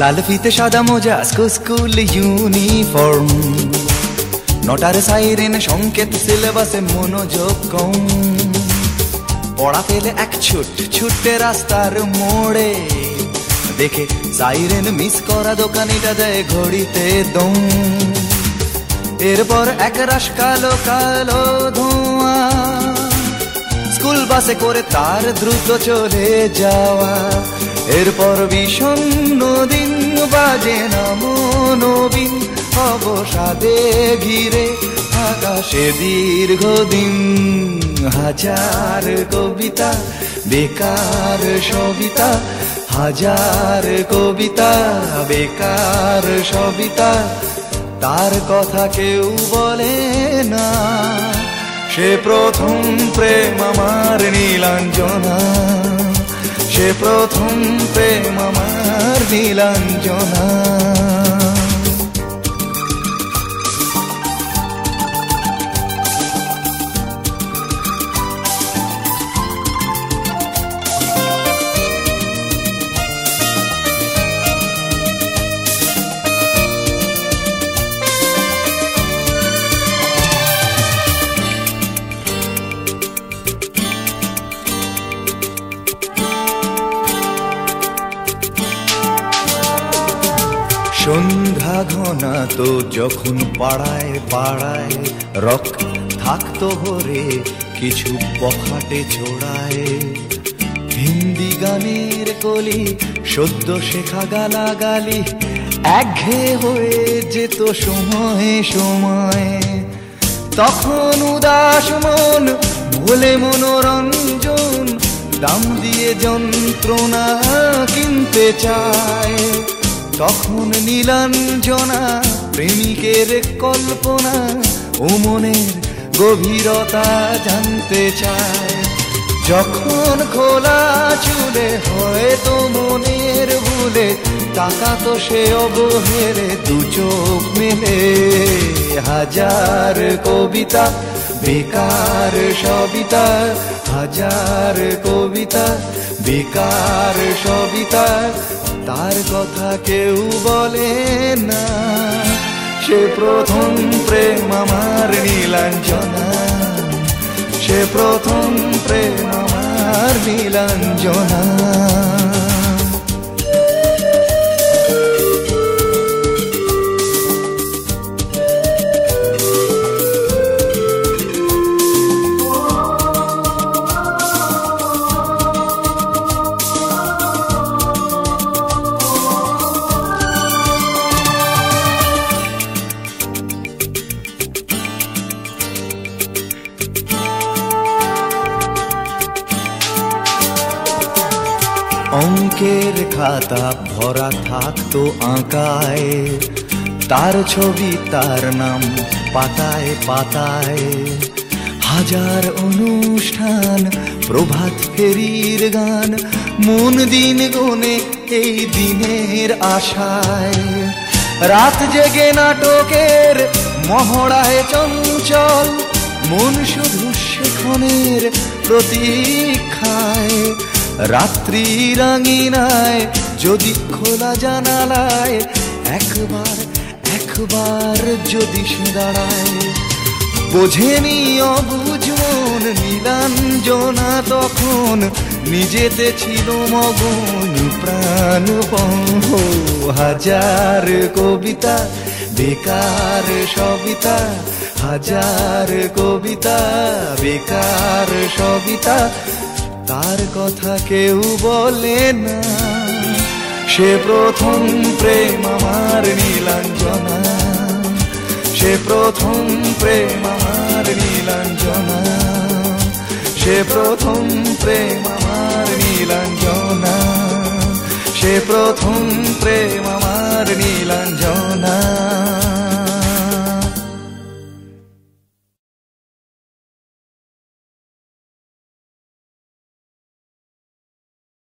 লাল ফিতে সাদা মোজা স্কুল ইউনিফর্ম, নটার সাইরেন সংকেত সিলেবাসে মনোযোগ কম। পড়া পেলে এক ছুটে রাস্তার মোড়ে, দেখে সাইরেন মিস করা দোকানিটা দেয় ঘড়িতে দম। এরপর এক রাশ কালো কালো ধোঁয়া, স্কুল বাসে করে তার দ্রুত চলে যাওয়া। এরপর বিষণ্ণ দিন বাজে না মনোবিন, অবসাদে ঘিরে আকাশে দীর্ঘদিন। হাজার কবিতা বেকার সবিতা, হাজার কবিতা বেকার সবিতা, তার কথা কেউ বলে না। সে প্রথম প্রেম আমার নীলাঞ্জনা, সে প্রথম প্রেম আমার নীলাঞ্জনা। সন্ধ্যা ঘনা তো যখন পাড়ায় পাড়ায় রক থাকতো ভরে কিছু বখাটে ছোড়ায়। হিন্দি গানের কলি সদ্য শেখা গালাগালি একঘেয়ে হয়ে যেত সময়ে সময়ে। তখন উদাস মন ভোলে মনোরঞ্জন, দাম দিয়ে যন্ত্রণা কিনতে চায়। তখন নীলাঞ্জনা প্রেমিকের কল্পনা ও মনের গভীরতা জানতে চায়। যখন খোলা চুলে হয়তো মনের ভুলে, তাকাতো সে অবহেলে দু চোখ মেলে। হাজার কবিতা বেকার সবিতা, হাজার কবিতা বেকার সবিতা, তার কথা কেউ বলে না। সে প্রথম প্রেম আমার নীলাঞ্জনা, সে প্রথম প্রেম আমার নীলাঞ্জনা। অঙ্কের খাতা ভরা থাকতো আঁকায়, তার ছবি তার নাম পাতায় পাতায়। হাজার অনুষ্ঠান প্রভাত ফেরির গান, মন দিন গুনে এই দিনের আশায়। রাত জেগে নাটকের মহড়ায় চঞ্চল, মন শুধু সেক্ষণের প্রতীক্ষায়। রাত্রি রাঙিনায় যদি খোলা জানালায় একবার একবার যদি সে দাঁড়ায়। বোঝেনি অবুঝ মন নীলাঞ্জনা তখন, নিজেতে ছিল মগন প্রাণপণ। হাজার কবিতা বেকার সবিতা, হাজার কবিতা বেকার সবিতা, তার কথা কেউ বলে না। সে প্রথম প্রেম আমার নীলাঞ্জনা, সে প্রথম প্রেম আমার নীলাঞ্জনা, সে প্রথম প্রেম আমার নীলাঞ্জনা, সে প্রথম প্রেম আমার নীলাঞ্জনা।